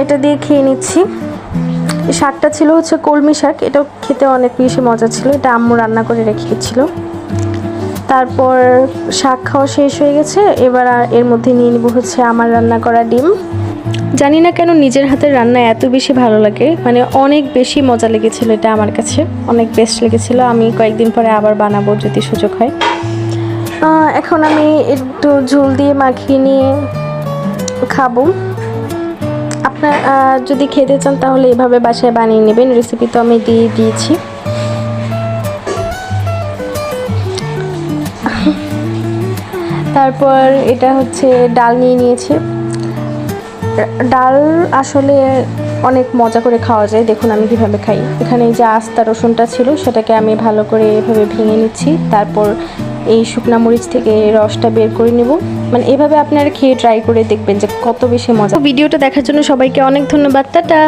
এটা দিয়ে খেয়ে নিচ্ছি। শাকটা ছিল হচ্ছে কলমি শাক, এটা খেতে অনেক বেশি মজা ছিল, এটা আম্মু রান্না করে রেখেছিল। তারপর শাক খাওয়া শেষ হয়ে গেছে, এবার এর মধ্যে নিয়ে নিব হচ্ছে আমার রান্না করা ডিম। জানি না কেন নিজের হাতের রান্না এত বেশি ভালো লাগে, মানে অনেক বেশি মজা লেগেছিল, এটা আমার কাছে অনেক বেস্ট লেগেছিল। আমি কয়েকদিন পরে আবার বানাবো যদি সুযোগ হয়। এখন আমি একটু ঝোল দিয়ে মাখিয়ে নিয়ে খাবো। আপনার যদি খেতে চান তাহলে এভাবে বাসায় বানিয়ে নেবেন, রেসিপি তো আমি দিয়ে দিয়েছি। তারপর এটা হচ্ছে ডাল নিয়ে নিয়েছি। ডাল আসলে অনেক মজা করে খাওয়া যায়, দেখুন আমি কীভাবে খাই। এখানে যে আস্তা রসুনটা ছিল সেটাকে আমি ভালো করে এভাবে ভেঙে নিচ্ছি, তারপর এই শুকনা মরিচ থেকে রসটা বের করে নেব। মানে এভাবে আপনারা খেয়ে ট্রাই করে দেখবেন যে কত বেশি মজা। ভিডিওটা দেখার জন্য সবাইকে অনেক ধন্যবাদ, টাটা।